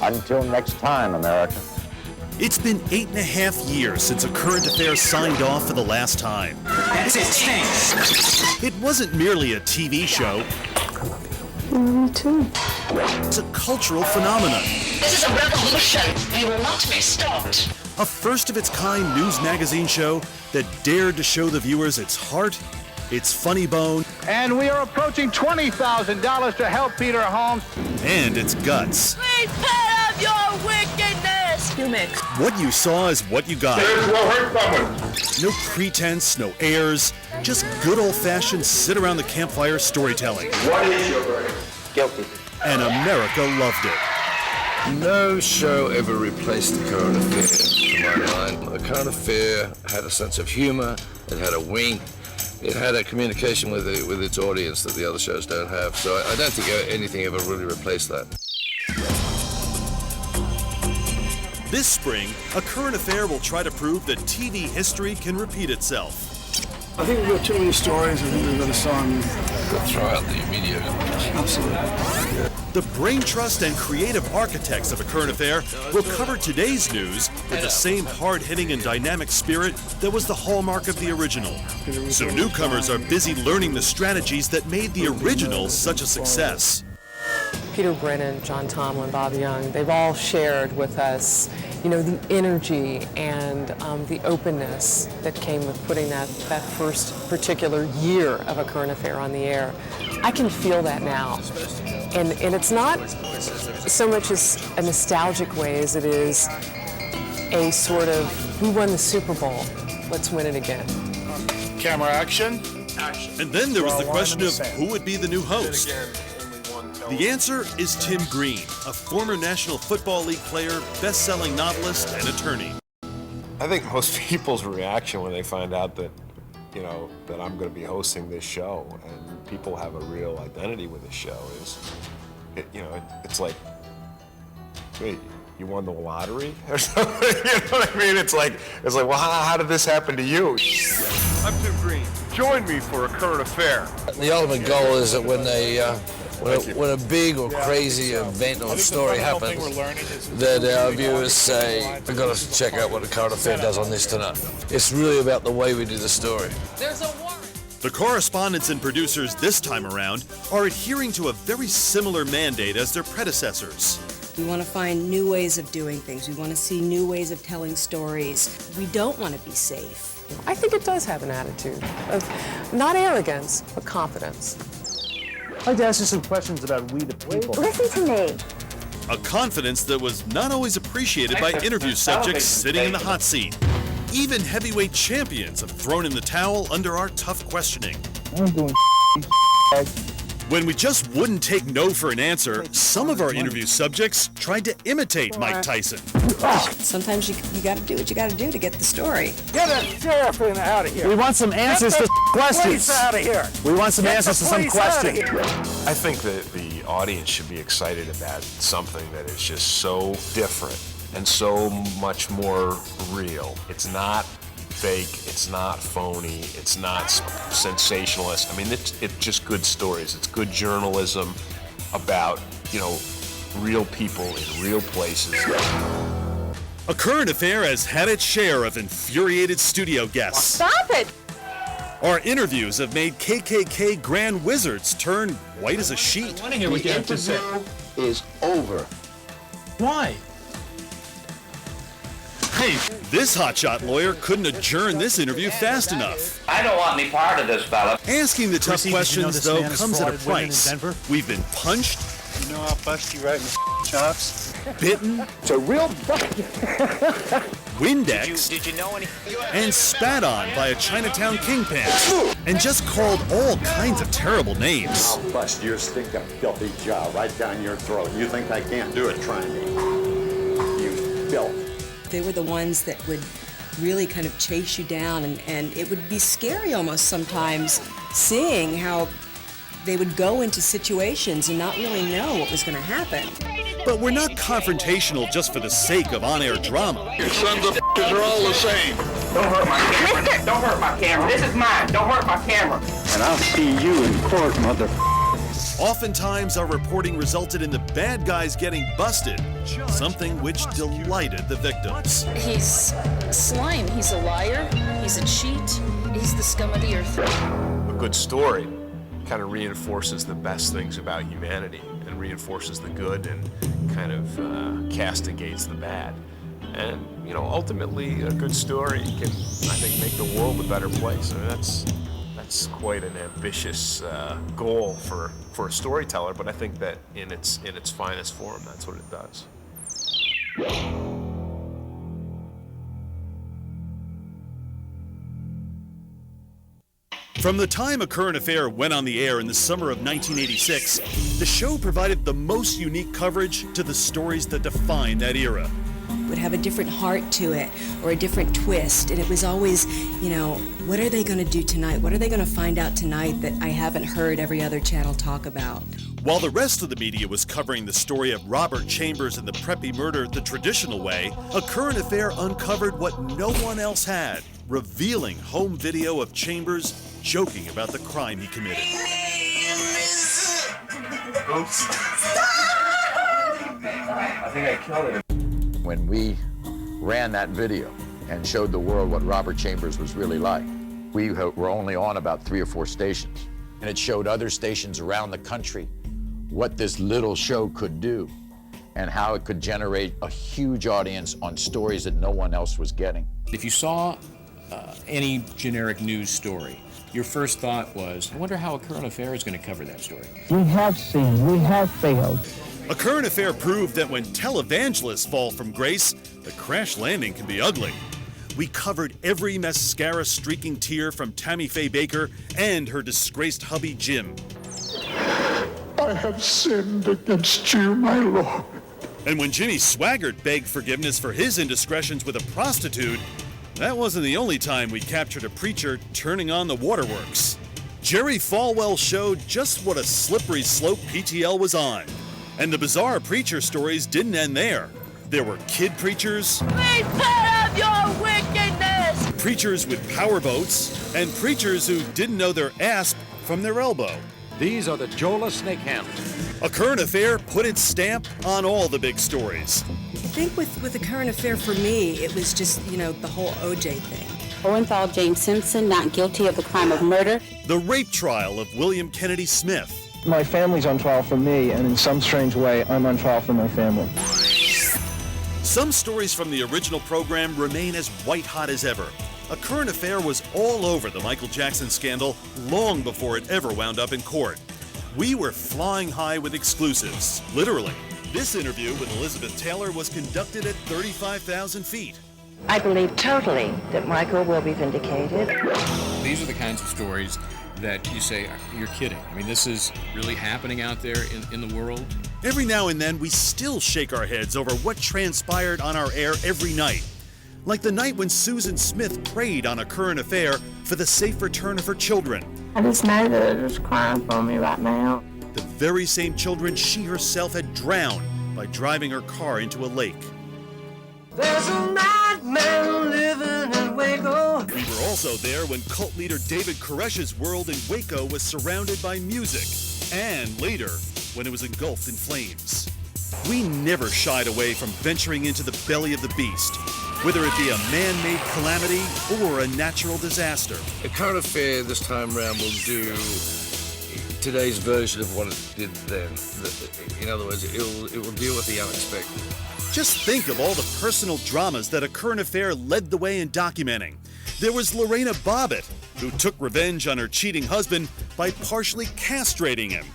Until next time, America. It's been 8.5 years since A Current Affair signed off for the last time. That's it, stinks. It wasn't merely a TV show. Me too. It's a cultural phenomenon. This is a revolution. We will not be stopped. A first-of-its-kind news magazine show that dared to show the viewers its heart, its funny bone, and we are approaching $20,000 to help Peter Holmes, and its guts. Repent of your wickedness. You mix. What you saw is what you got. This will hurt someone. No pretense, no airs, just good old-fashioned sit-around-the-campfire storytelling. What is your verdict? Guilty. And America loved it. No show ever replaced The Current Affair, to my mind. The Current Affair had a sense of humor, it had a wink, it had a communication with its audience that the other shows don't have. So I don't think anything ever really replaced that. This spring, A Current Affair will try to prove that TV history can repeat itself. I think we've got too many stories. I think we've got to Throw out the media. Absolutely. The brain trust and creative architects of A Current Affair will cover today's news with the same hard-hitting and dynamic spirit that was the hallmark of the original. So newcomers are busy learning the strategies that made the original such a success. Peter Brennan, John Tomlin, Bob Young, they've all shared with us, the energy and the openness that came with putting that first particular year of A Current Affair on the air. I can feel that now. And it's not so much as a nostalgic way as it is a sort of, we won the Super Bowl, let's win it again. camera action. And then there was the question of who would be the new host. The answer is Tim Green, a former National Football League player, best-selling novelist, and attorney. I think most people's reaction when they find out that, that I'm going to be hosting this show and people have a real identity with the show is, it's like, wait, you won the lottery or something? You know what I mean? It's like, well, how did this happen to you? I'm Tim Green. Join me for A Current Affair. The ultimate goal is that when when a big or crazy event or story happens, that our viewers say, we've got to check out what The Current Affair does on this tonight. It's really about the way we do the story. There's a warrant. The correspondents and producers this time around are adhering to a very similar mandate as their predecessors. We want to find new ways of doing things. We want to see new ways of telling stories. We don't want to be safe. I think it does have an attitude of not arrogance, but confidence. I'd like to ask you some questions about we the people. Listen to me. A confidence that was not always appreciated by interview subjects sitting in the hot seat. Even heavyweight champions have thrown in the towel under our tough questioning. I'm doing When we just wouldn't take no for an answer, some of our interview subjects tried to imitate Mike Tyson. Sometimes you got to do what you got to do to get the story. Get a sheriff out of here. We want some answers to questions. Out of here. We want some answers to some questions. I think that the audience should be excited about something that is just so different and so much more real. It's not fake, it's not phony, it's not sensationalist. I mean, it's just good stories. It's good journalism about, real people in real places. A Current Affair has had its share of infuriated studio guests. Stop it! Our interviews have made KKK Grand Wizards turn white as a sheet. I want to hear what you have to say. Is over. Why? Hey, this hotshot lawyer couldn't adjourn this interview fast enough. I don't want any part of this, fella. Asking the tough questions, though, comes at a price. We've been punched. You know how busty right in the chops? Bitten. It's a real Windex. Did you know any? And spat on by a Chinatown kingpin. And just called all kinds of terrible names. I'll bust your stinking filthy jaw right down your throat. You think I can't do it? Try me. You filth. They were the ones that would really kind of chase you down, and it would be scary almost sometimes seeing how they would go into situations and not really know what was going to happen. But we're not confrontational just for the sake of on-air drama. Your sons of are all the same. Don't hurt my camera. Don't hurt my camera. This is mine. Don't hurt my camera. And I'll see you in court, mother. Oftentimes, our reporting resulted in the bad guys getting busted something which delighted the victims. He's slime. He's a liar. He's a cheat. He's the scum of the earth. A good story kind of reinforces the best things about humanity and reinforces the good and kind of castigates the bad. And, you know, ultimately a good story can, I think, make the world a better place. I mean, that's quite an ambitious goal for a storyteller, but I think that in its finest form, that's what it does. From the time A Current Affair went on the air in the summer of 1986, the show provided the most unique coverage to the stories that defined that era. Would have a different heart to it or a different twist, and it was always, you know, what are they going to do tonight? What are they going to find out tonight that I haven't heard every other channel talk about? While the rest of the media was covering the story of Robert Chambers and the Preppy murder the traditional way, A Current Affair uncovered what no one else had, revealing home video of Chambers joking about the crime he committed. Oops. I think I killed it. When we ran that video and showed the world what Robert Chambers was really like, we were only on about 3 or 4 stations. And it showed other stations around the country what this little show could do and how it could generate a huge audience on stories that no one else was getting. If you saw any generic news story, your first thought was, I wonder how A Current Affair is going to cover that story. We have seen, we have failed. A Current Affair proved that when televangelists fall from grace, the crash landing can be ugly. We covered every mascara-streaking tear from Tammy Faye Baker and her disgraced hubby, Jim. I have sinned against you, my Lord. And when Jimmy Swaggart begged forgiveness for his indiscretions with a prostitute, that wasn't the only time we captured a preacher turning on the waterworks. Jerry Falwell showed just what a slippery slope PTL was on. And the bizarre preacher stories didn't end there. There were kid preachers, Repent of your wickedness! preachers with power boats, and preachers who didn't know their asp from their elbow. These are the Jola snake handlers. A Current Affair put its stamp on all the big stories. I think with A Current Affair for me, it was just, you know, the whole OJ thing. Orenthal James Simpson, not guilty of the crime of murder. The rape trial of William Kennedy Smith. My family's on trial for me, and in some strange way, I'm on trial for my family. Some stories from the original program remain as white-hot as ever. A Current Affair was all over the Michael Jackson scandal long before it ever wound up in court. We were flying high with exclusives, literally. This interview with Elizabeth Taylor was conducted at 35,000 feet. I believe totally that Michael will be vindicated. These are the kinds of stories that you say, you're kidding. I mean, this is really happening out there in the world. Every now and then, we still shake our heads over what transpired on our air every night. Like the night when Susan Smith prayed on A Current Affair for the safe return of her children. I just know that they're just crying for me right now. The very same children she herself had drowned by driving her car into a lake. There's a madman living in Waco. We were also there when cult leader David Koresh's world in Waco was surrounded by music, and later, when it was engulfed in flames. We never shied away from venturing into the belly of the beast, whether it be a man-made calamity or a natural disaster. A Current Affair this time around will do today's version of what it did then. In other words, it will deal with the unexpected. Just think of all the personal dramas that A Current Affair led the way in documenting. There was Lorena Bobbitt, who took revenge on her cheating husband by partially castrating him.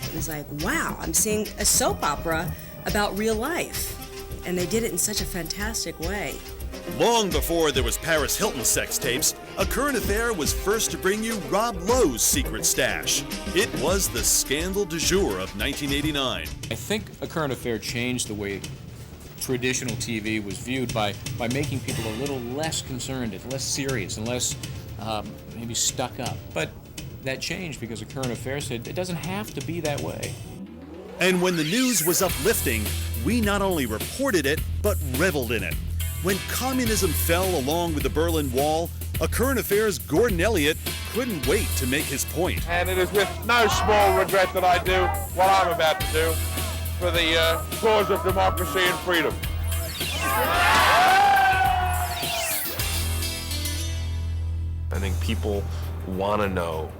It was like, wow, I'm seeing a soap opera about real life. And they did it in such a fantastic way. Long before there was Paris Hilton sex tapes, A Current Affair was first to bring you Rob Lowe's secret stash. It was the scandal du jour of 1989. I think A Current Affair changed the way traditional TV was viewed by making people a little less concerned and less serious and less maybe stuck up. But that changed because A Current Affair said it doesn't have to be that way. And when the news was uplifting, we not only reported it, but reveled in it. When communism fell along with the Berlin Wall, A Current Affair's Gordon Elliott couldn't wait to make his point. And it is with no small regret that I do what I'm about to do. for the cause of democracy and freedom. I think people want to know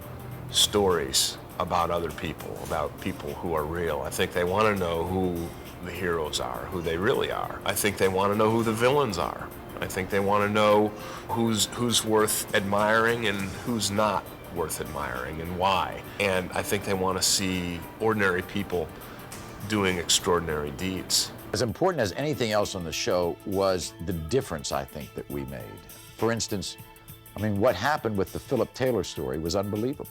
stories about other people, about people who are real. I think they want to know who the heroes are, who they really are. I think they want to know who the villains are. I think they want to know who's worth admiring and who's not worth admiring and why. And I think they want to see ordinary people doing extraordinary deeds. As important as anything else on the show was the difference, I think, that we made. For instance, I mean, what happened with the Philip Taylor story was unbelievable.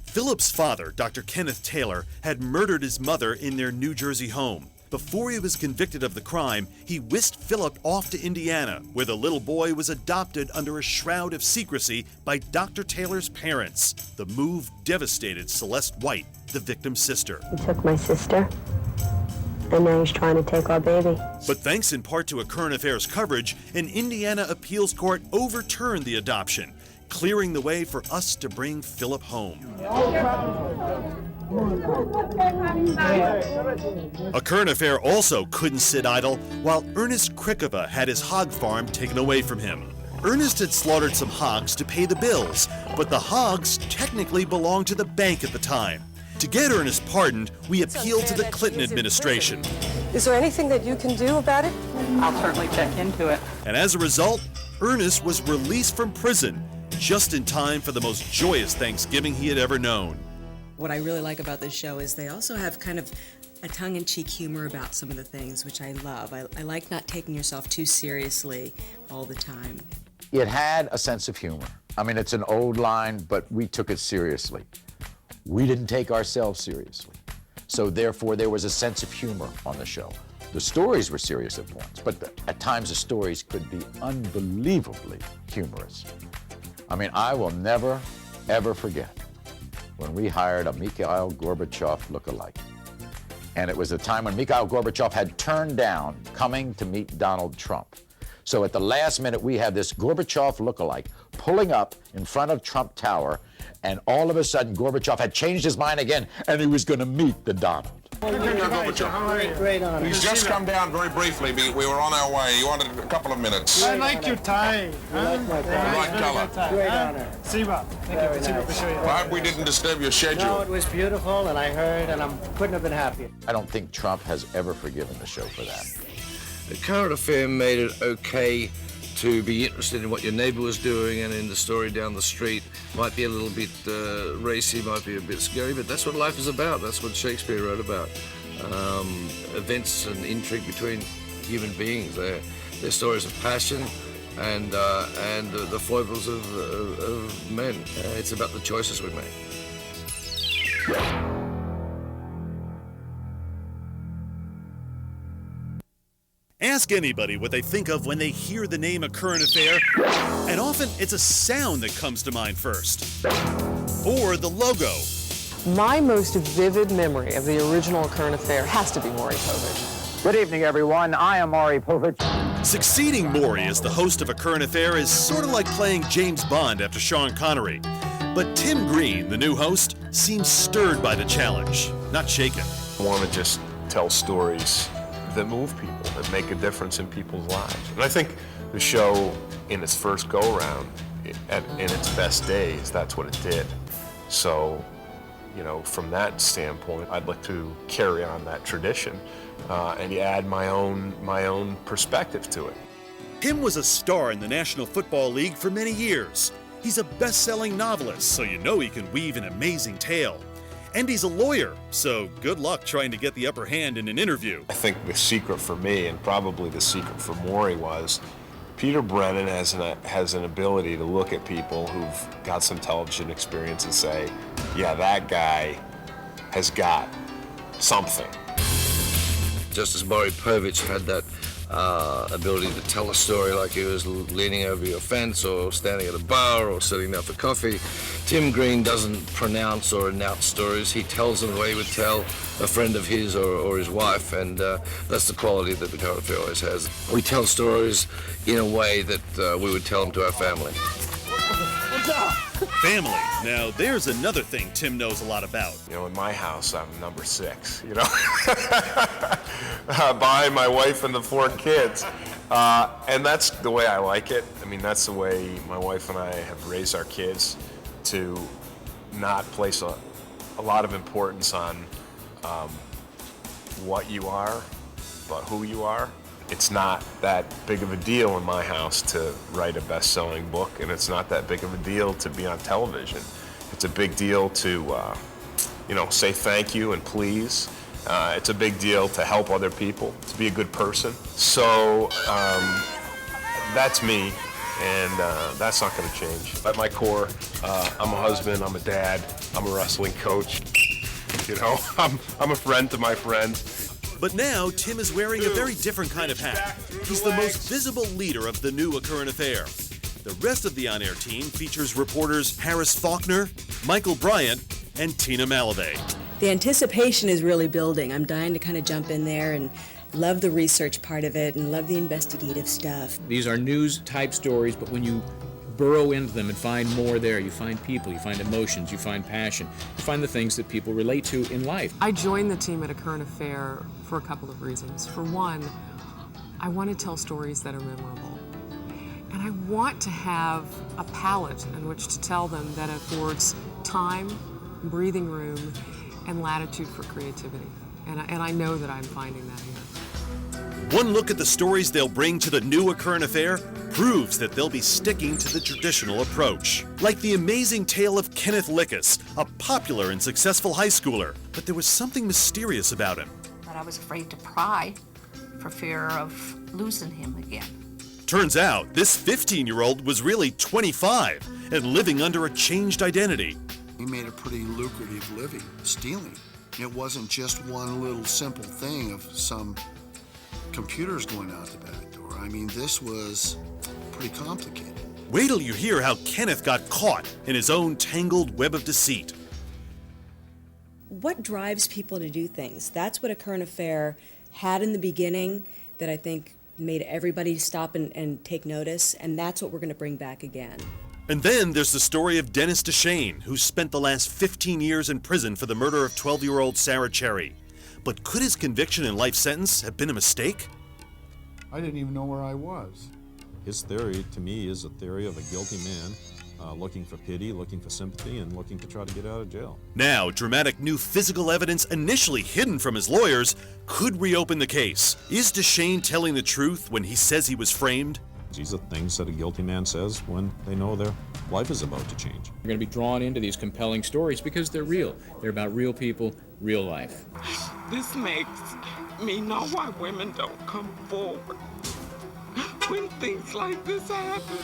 Philip's father, Dr. Kenneth Taylor, had murdered his mother in their New Jersey home. Before he was convicted of the crime, he whisked Philip off to Indiana, where the little boy was adopted under a shroud of secrecy by Dr. Taylor's parents. The move devastated Celeste White, the victim's sister. He took my sister, and now he's trying to take our baby. But thanks in part to a current affairs coverage, an Indiana appeals court overturned the adoption, clearing the way for us to bring Philip home. A current affair also couldn't sit idle while Ernest Krikova had his hog farm taken away from him. Ernest had slaughtered some hogs to pay the bills, but the hogs technically belonged to the bank at the time. To get Ernest pardoned, we appealed to the Clinton administration. Is there anything that you can do about it? I'll certainly check into it. And as a result, Ernest was released from prison just in time for the most joyous Thanksgiving he had ever known. What I really like about this show is they also have kind of a tongue-in-cheek humor about some of the things, which I love. I like not taking yourself too seriously all the time. It had a sense of humor. I mean, it's an old line, but we took it seriously. We didn't take ourselves seriously. So therefore, there was a sense of humor on the show. The stories were serious at points, but at times the stories could be unbelievably humorous. I mean, I will never, ever forget when we hired a Mikhail Gorbachev lookalike. And it was a time when Mikhail Gorbachev had turned down coming to meet Donald Trump. So at the last minute, we have this Gorbachev lookalike pulling up in front of Trump Tower, and all of a sudden, Gorbachev had changed his mind again, and he was going to meet the Donald. He's just come down very briefly. We were on our way. You wanted a couple of minutes. I like your tie. Right color. Great honor. Siba. Thank you for showing you. I hope we didn't disturb your schedule. No, it was beautiful, and I heard, and I couldn't have been happier. I don't think Trump has ever forgiven the show for that. The current affair made it okay to be interested in what your neighbor was doing and in the story down the street. Might be a little bit racy, might be a bit scary, but that's what life is about. That's what Shakespeare wrote about. Events and intrigue between human beings. They're stories of passion and the foibles of men. It's about the choices we make. Ask anybody what they think of when they hear the name A Current Affair, and often it's a sound that comes to mind first, or the logo. My most vivid memory of the original A Current Affair has to be Maury Povich. Good evening, everyone. I am Maury Povich. Succeeding Maury as the host of A Current Affair is sort of like playing James Bond after Sean Connery. But Tim Green, the new host, seems stirred by the challenge, not shaken. I want to just tell stories that move people, that make a difference in people's lives. And I think the show, in its first go-around, in its best days, that's what it did. So, you know, from that standpoint, I'd like to carry on that tradition and add my own perspective to it. Tim was a star in the National Football League for many years. He's a best-selling novelist, so you know he can weave an amazing tale. And he's a lawyer, so good luck trying to get the upper hand in an interview. I think the secret for me, and probably the secret for Maury, was Peter Brennan has an ability to look at people who've got some television experience and say, yeah, that guy has got something. Just as Maury Povich had that ability to tell a story like he was leaning over your fence or standing at a bar or sitting down for coffee, Tim Green doesn't pronounce or announce stories. He tells them the way he would tell a friend of his or his wife, and that's the quality that The Current Affair always has. We tell stories in a way that we would tell them to our family. Family. Now, there's another thing Tim knows a lot about. You know, in my house, I'm number 6, you know, behind my wife and the 4 kids. And that's the way I like it. I mean, that's the way my wife and I have raised our kids, to not place a lot of importance on what you are, but who you are. It's not that big of a deal in my house to write a best-selling book, and it's not that big of a deal to be on television. It's a big deal to, you know, say thank you and please. It's a big deal to help other people, to be a good person. So that's me, and that's not going to change. At my core, I'm a husband, I'm a dad, I'm a wrestling coach. You know, I'm a friend to my friends. But now, Tim is wearing a very different kind of hat. He's the most visible leader of the new A Current Affair. The rest of the on-air team features reporters Harris Faulkner, Michael Bryant, and Tina Malavey. The anticipation is really building. I'm dying to kind of jump in there and love the research part of it and love the investigative stuff. These are news-type stories, but when you burrow into them and find more there, you find people, you find emotions, you find passion, you find the things that people relate to in life. I joined the team at A Current Affair for a couple of reasons. For one, I want to tell stories that are memorable. And I want to have a palette in which to tell them that affords time, breathing room, and latitude for creativity. And I know that I'm finding that here. One look at the stories they'll bring to the new A Current Affair proves that they'll be sticking to the traditional approach. Like the amazing tale of Kenneth Lickus, a popular and successful high schooler, but there was something mysterious about him. But I was afraid to pry for fear of losing him again. Turns out, this 15-year-old was really 25 and living under a changed identity. He made a pretty lucrative living stealing. It wasn't just one little simple thing of some computers going out the back door. I mean, this was pretty complicated. Wait till you hear how Kenneth got caught in his own tangled web of deceit. What drives people to do things? That's what A Current Affair had in the beginning that I think made everybody stop and take notice, and that's what we're going to bring back again. And then there's the story of Dennis DeShane, who spent the last 15 years in prison for the murder of 12-year-old Sarah Cherry. But could his conviction and life sentence have been a mistake? I didn't even know where I was. His theory, to me, is a theory of a guilty man looking for pity, looking for sympathy, and looking to try to get out of jail. Now, dramatic new physical evidence initially hidden from his lawyers could reopen the case. Is DeShane telling the truth when he says he was framed? These are things that a guilty man says when they know their life is about to change. You're going to be drawn into these compelling stories because they're real. They're about real people, real life. This makes me know why women don't come forward when things like this happen.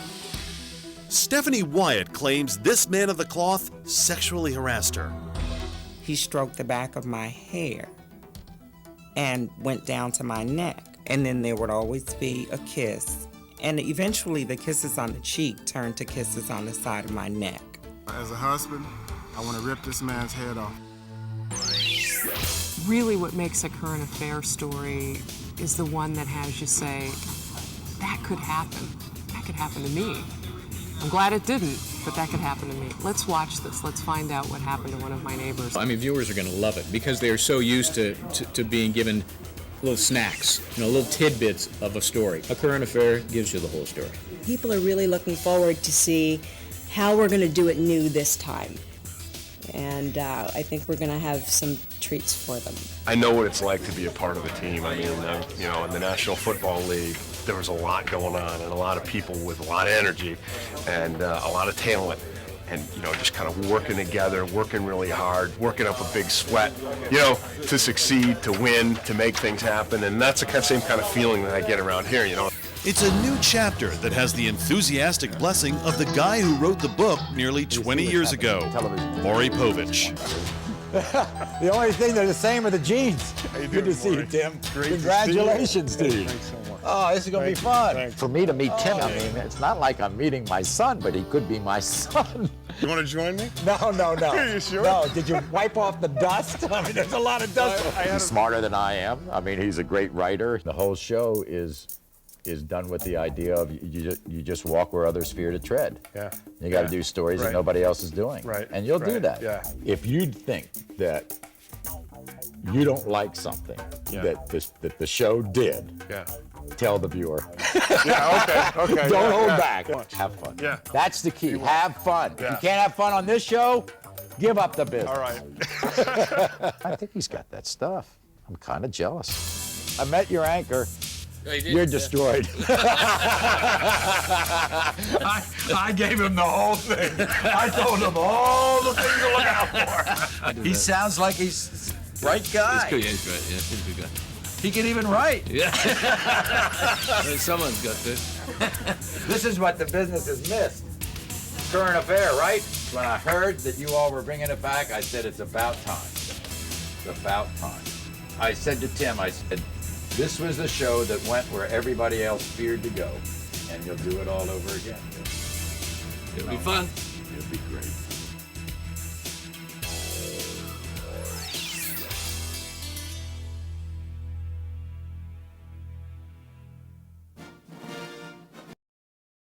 Stephanie Wyatt claims this man of the cloth sexually harassed her. He stroked the back of my hair and went down to my neck. And then there would always be a kiss. And eventually the kisses on the cheek turned to kisses on the side of my neck. As a husband, I want to rip this man's head off. Really what makes A Current Affair story is the one that has you say, that could happen. That could happen to me. I'm glad it didn't, but that could happen to me. Let's watch this. Let's find out what happened to one of my neighbors. I mean, viewers are going to love it because they are so used to being given little snacks, little tidbits of a story. A Current Affair gives you the whole story. People are really looking forward to see how we're going to do it new this time. And I think we're going to have some treats for them. I know what it's like to be a part of a team. I mean, you know, in the National Football League, there was a lot going on and a lot of people with a lot of energy and a lot of talent. And, you know, just kind of working together, working really hard, working up a big sweat, you know, to succeed, to win, to make things happen. And that's the same kind of feeling that I get around here, you know. It's a new chapter that has the enthusiastic blessing of the guy who wrote the book nearly 20 years ago, Maury Povich. The only thing they're the same are the jeans. Good to see you, Tim. Congratulations to you. Thanks so much. Oh, this is going to be fun. For me to meet Tim, I mean, it's not like I'm meeting my son, but he could be my son. You want to join me? No. Are you sure? No, did you wipe off the dust? I mean, there's a lot of dust. He's smarter than I am. I mean, he's a great writer. The whole show is is done with the idea of you just walk where others fear to tread. Yeah. You got to do stories that nobody else is doing. Right. And you'll do that. Yeah. If you think that you don't like something that the show did, tell the viewer. Yeah, okay. Don't hold back. Have fun. Yeah. That's the key. Have fun. If Yeah. you can't have fun on this show, give up the business. All right. I think he's got that stuff. I'm kind of jealous. I met your anchor. You're destroyed. I gave him the whole thing. I told him all the things to look out for. He sounds like he's a bright guy. He's good, yeah, he's great. Yeah, he's a good guy. He can even write. Yeah. Someone's got to. This is what the business has missed. Current affair, right? When I heard that you all were bringing it back, I said it's about time. It's about time. I said to Tim, I said, this was the show that went where everybody else feared to go, and you'll do it all over again. It'll be fun. It'll be great.